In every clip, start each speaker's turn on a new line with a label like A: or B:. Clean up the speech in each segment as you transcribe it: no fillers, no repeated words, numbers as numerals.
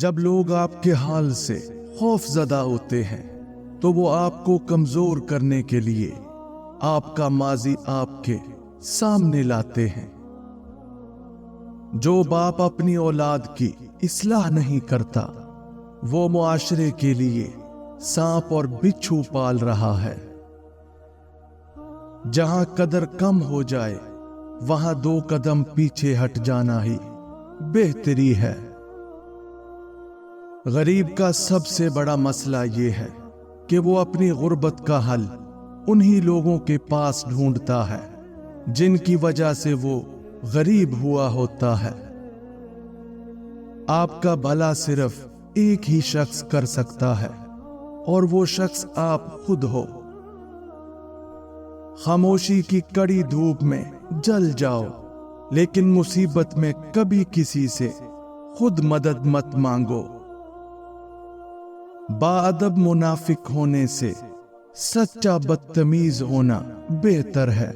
A: جب لوگ آپ کے حال سے خوف زدہ ہوتے ہیں تو وہ آپ کو کمزور کرنے کے لیے آپ کا ماضی آپ کے سامنے لاتے ہیں۔ جو باپ اپنی اولاد کی اصلاح نہیں کرتا وہ معاشرے کے لیے سانپ اور بچھو پال رہا ہے۔ جہاں قدر کم ہو جائے وہاں 2 قدم پیچھے ہٹ جانا ہی بہتری ہے۔ غریب کا سب سے بڑا مسئلہ یہ ہے کہ وہ اپنی غربت کا حل انہی لوگوں کے پاس ڈھونڈتا ہے جن کی وجہ سے وہ غریب ہوا ہوتا ہے۔ آپ کا بھلا صرف ایک ہی شخص کر سکتا ہے اور وہ شخص آپ خود ہو۔ خاموشی کی کڑی دھوپ میں جل جاؤ لیکن مصیبت میں کبھی کسی سے خود مدد مت مانگو۔ باادب منافق ہونے سے سچا بدتمیز ہونا بہتر ہے۔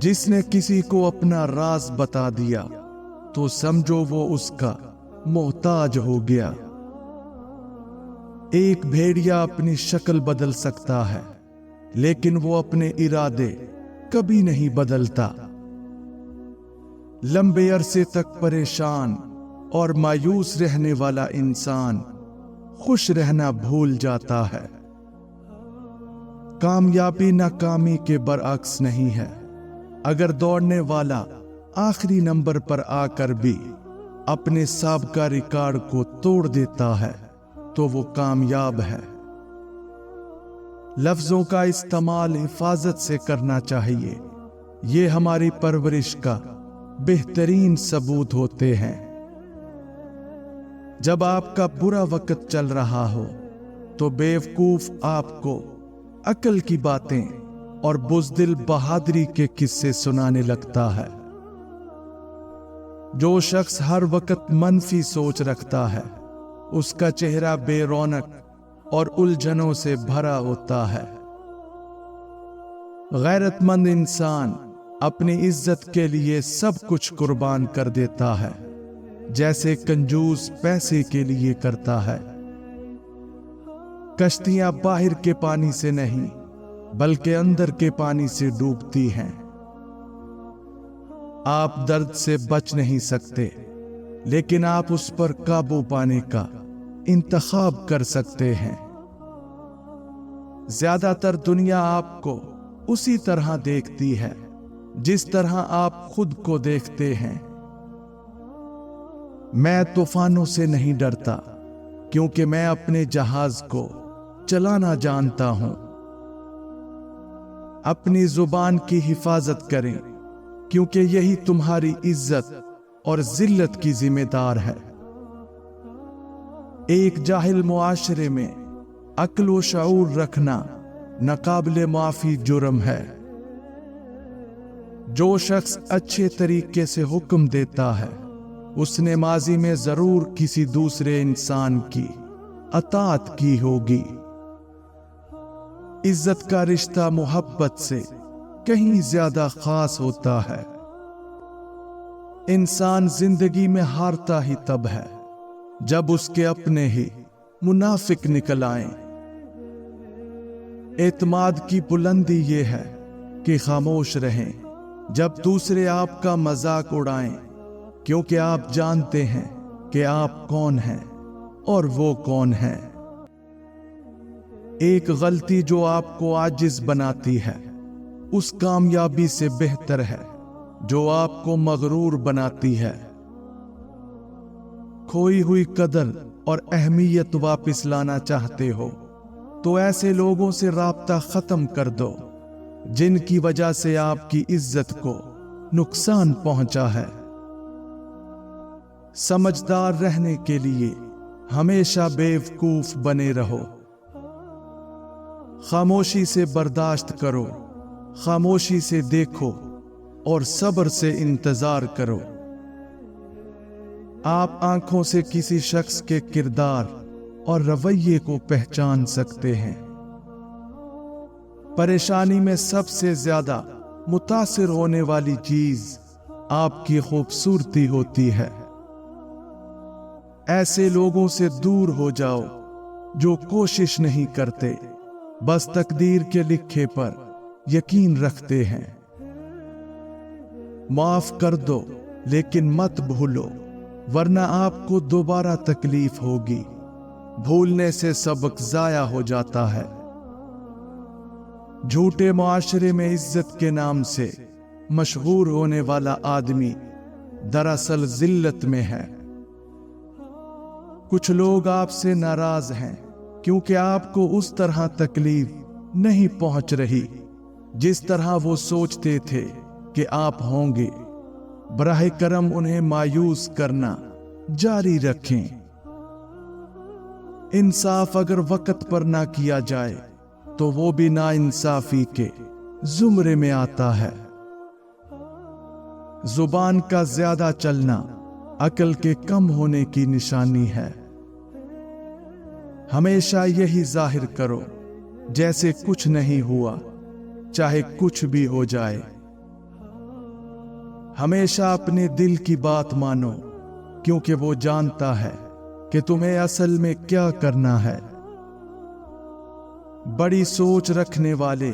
A: جس نے کسی کو اپنا راز بتا دیا تو سمجھو وہ اس کا محتاج ہو گیا۔ ایک بھیڑیا اپنی شکل بدل سکتا ہے لیکن وہ اپنے ارادے کبھی نہیں بدلتا۔ لمبے عرصے تک پریشان اور مایوس رہنے والا انسان خوش رہنا بھول جاتا ہے۔ کامیابی ناکامی کے برعکس نہیں ہے۔ اگر دوڑنے والا آخری نمبر پر آ کر بھی اپنے سابقہ ریکارڈ کو توڑ دیتا ہے تو وہ کامیاب ہے۔ لفظوں کا استعمال حفاظت سے کرنا چاہیے، یہ ہماری پرورش کا بہترین ثبوت ہوتے ہیں۔ جب آپ کا برا وقت چل رہا ہو تو بیوقوف آپ کو عقل کی باتیں اور بزدل بہادری کے قصے سنانے لگتا ہے۔ جو شخص ہر وقت منفی سوچ رکھتا ہے اس کا چہرہ بے رونق اور الجھنوں سے بھرا ہوتا ہے۔ غیرت مند انسان اپنی عزت کے لیے سب کچھ قربان کر دیتا ہے جیسے کنجوس پیسے کے لیے کرتا ہے۔ کشتیاں باہر کے پانی سے نہیں بلکہ اندر کے پانی سے ڈوبتی ہیں۔ آپ درد سے بچ نہیں سکتے لیکن آپ اس پر قابو پانے کا انتخاب کر سکتے ہیں۔ زیادہ تر دنیا آپ کو اسی طرح دیکھتی ہے جس طرح آپ خود کو دیکھتے ہیں۔ میں طوفانوں سے نہیں ڈرتا کیونکہ میں اپنے جہاز کو چلانا جانتا ہوں۔ اپنی زبان کی حفاظت کریں کیونکہ یہی تمہاری عزت اور ذلت کی ذمہ دار ہے۔ ایک جاہل معاشرے میں عقل و شعور رکھنا ناقابل معافی جرم ہے۔ جو شخص اچھے طریقے سے حکم دیتا ہے اس نے ماضی میں ضرور کسی دوسرے انسان کی اطاعت کی ہوگی۔ عزت کا رشتہ محبت سے کہیں زیادہ خاص ہوتا ہے۔ انسان زندگی میں ہارتا ہی تب ہے جب اس کے اپنے ہی منافق نکل آئیں۔ اعتماد کی بلندی یہ ہے کہ خاموش رہیں جب دوسرے آپ کا مذاق اڑائیں، کیونکہ آپ جانتے ہیں کہ آپ کون ہیں اور وہ کون ہیں۔ ایک غلطی جو آپ کو عاجز بناتی ہے اس کامیابی سے بہتر ہے جو آپ کو مغرور بناتی ہے۔ کھوئی ہوئی قدر اور اہمیت واپس لانا چاہتے ہو تو ایسے لوگوں سے رابطہ ختم کر دو جن کی وجہ سے آپ کی عزت کو نقصان پہنچا ہے۔ سمجھدار رہنے کے لیے ہمیشہ بیوقوف بنے رہو۔ خاموشی سے برداشت کرو، خاموشی سے دیکھو اور صبر سے انتظار کرو۔ آپ آنکھوں سے کسی شخص کے کردار اور رویے کو پہچان سکتے ہیں۔ پریشانی میں سب سے زیادہ متاثر ہونے والی چیز آپ کی خوبصورتی ہوتی ہے۔ ऐसे लोगों से दूर हो जाओ जो कोशिश नहीं करते, बस तकदीर के लिखे पर यकीन रखते हैं। माफ कर दो लेकिन मत भूलो, वरना आपको दोबारा तकलीफ होगी। भूलने से सबक जाया हो जाता है। झूठे मुआशरे में इज्जत के नाम से मशहूर होने वाला आदमी दरअसल जिल्लत में है। कुछ लोग आपसे नाराज हैं क्योंकि आपको उस तरह तकलीफ नहीं पहुंच रही जिस तरह वो सोचते थे कि आप होंगे। बराह करम उन्हें मायूस करना जारी रखें। इंसाफ अगर वक्त पर ना किया जाए तो वो भी नाइंसाफी के जुमरे में आता है। जुबान का ज्यादा चलना अकल के कम होने की निशानी है। हमेशा यही जाहिर करो जैसे कुछ नहीं हुआ, चाहे कुछ भी हो जाए। हमेशा अपने दिल की बात मानो, क्योंकि वो जानता है कि तुम्हें असल में क्या करना है। बड़ी सोच रखने वाले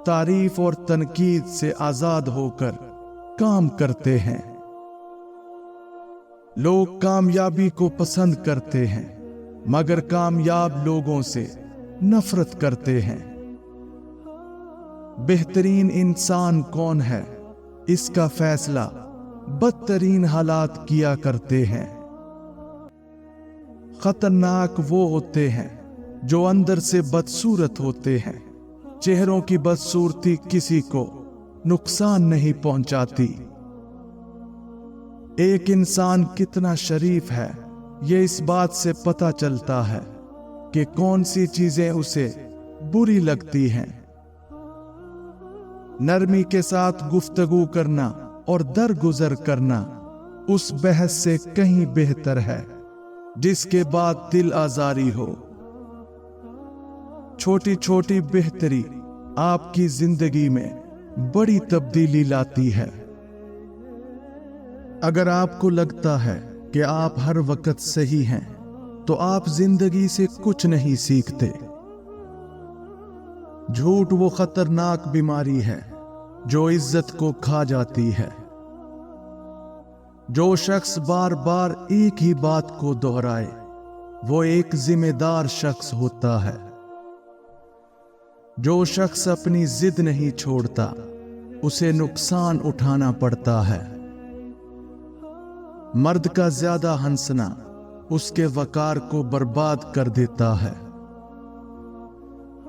A: तारीफ और तनकीद से आजाद होकर काम करते हैं। लोग कामयाबी को पसंद करते हैं, मगर कामयाब लोगों से नफरत करते हैं। बेहतरीन इंसान कौन है, इसका फैसला बदतरीन हालात किया करते हैं। खतरनाक वो होते हैं जो अंदर से बदसूरत होते हैं। चेहरों की बदसूरती किसी को नुकसान नहीं पहुंचाती। एक इंसान कितना शरीफ है, ये इस बात से पता चलता है कि कौन सी चीजें उसे बुरी लगती हैं। नरमी के साथ गुफ्तगू करना और दरगुजर करना उस बहस से कहीं बेहतर है जिसके बाद दिल आजारी हो। छोटी छोटी बेहतरी आपकी जिंदगी में बड़ी तब्दीली लाती है। अगर आपको लगता है कि आप हर वक्त सही हैं, तो आप जिंदगी से कुछ नहीं सीखते। झूठ वो खतरनाक बीमारी है जो इज्जत को खा जाती है। जो शख्स बार बार एक ही बात को दोहराए, वो एक जिम्मेदार शख्स होता है। जो शख्स अपनी जिद नहीं छोड़ता, उसे नुकसान उठाना पड़ता है। मर्द का ज्यादा हंसना उसके वकार को बर्बाद कर देता है।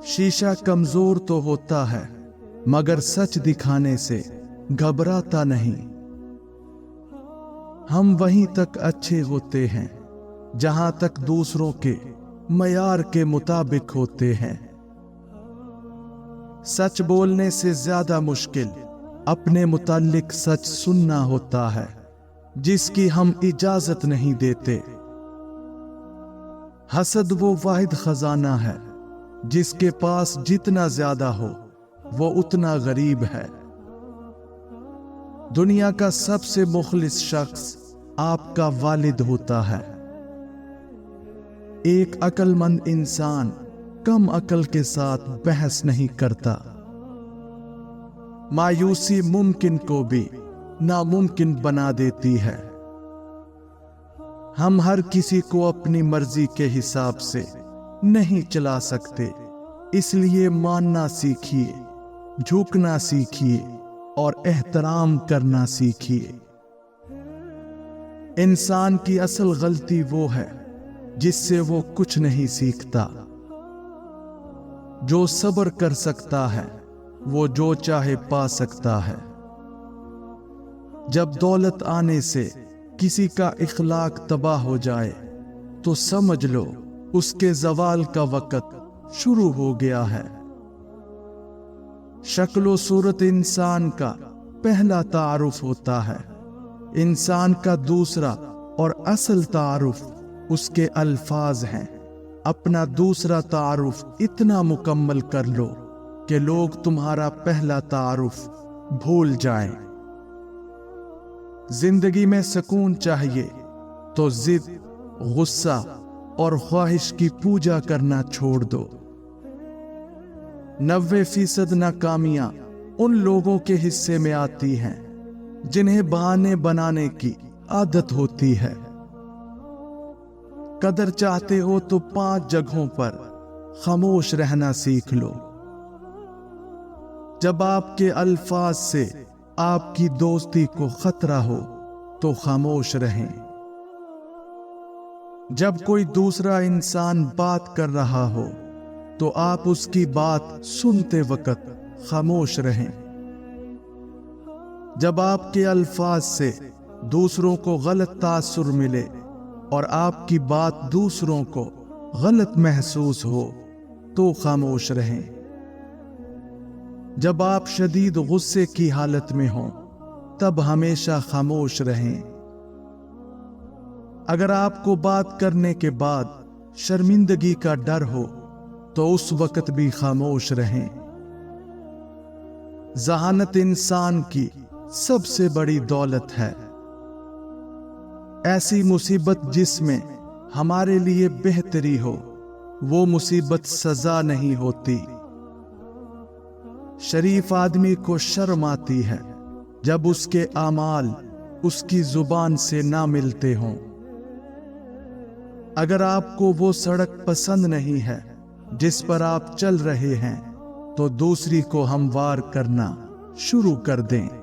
A: शीशा कमजोर तो होता है, मगर सच दिखाने से घबराता नहीं। हम वहीं तक अच्छे होते हैं जहां तक दूसरों के मयार के मुताबिक होते हैं। सच बोलने से ज्यादा मुश्किल अपने मुताल्लिक सच सुनना होता है जिसकी हम इजाजत नहीं देते। हसद वो वाहिद खजाना है जिसके पास जितना ज्यादा हो वो उतना गरीब है। दुनिया का सबसे मुखलिस शख्स आपका वालिद होता है। एक अक्लमंद इंसान कम अकल के साथ बहस नहीं करता। मायूसी मुमकिन को भी नामुमकिन बना देती है। हम हर किसी को अपनी मर्जी के हिसाब से नहीं चला सकते, इसलिए मानना सीखिए, झुकना सीखिए और एहतराम करना सीखिए। इंसान की असल गलती वो है जिससे वो कुछ नहीं सीखता। जो सब्र कर सकता है वो जो चाहे पा सकता है। जब दौलत आने से किसी का इखलाक तबाह हो जाए तो समझ लो उसके जवाल का वक्त शुरू हो गया है। शक्लो सूरत इंसान का पहला तारुफ होता है। इंसान का दूसरा और असल तारुफ उसके अल्फाज हैं। अपना दूसरा तारुफ इतना मुकम्मल कर लो कि लोग तुम्हारा पहला तारुफ भूल जाएं। जिंदगी में सुकून चाहिए तो जिद गुस्सा और ख्वाहिश की पूजा करना छोड़ दो। 90% नाकामियां उन लोगों के हिस्से में आती हैं जिन्हें बहाने बनाने की आदत होती है। कदर चाहते हो तो 5 जगहों पर खामोश रहना सीख लो। जब आपके अल्फाज से आपकी दोस्ती को खतरा हो तो खामोश रहें। जब कोई दूसरा इंसान बात कर रहा हो तो आप उसकी बात सुनते वक्त खामोश रहें। जब आपके अल्फाज से दूसरों को गलत तासुर मिले और आपकी बात दूसरों को गलत महसूस हो तो खामोश रहें। जब आप शदीद गुस्से की हालत में हों तब हमेशा खामोश रहें। अगर आपको बात करने के बाद शर्मिंदगी का डर हो तो उस वक्त भी खामोश रहें। ज़हानत इंसान की सबसे बड़ी दौलत है। ऐसी मुसीबत जिसमें हमारे लिए बेहतरी हो, वो मुसीबत सजा नहीं होती। शरीफ आदमी को शर्म आती है जब उसके आमाल उसकी जुबान से ना मिलते हों। अगर आपको वो सड़क पसंद नहीं है जिस पर आप चल रहे हैं तो दूसरी को हमवार करना शुरू कर दें।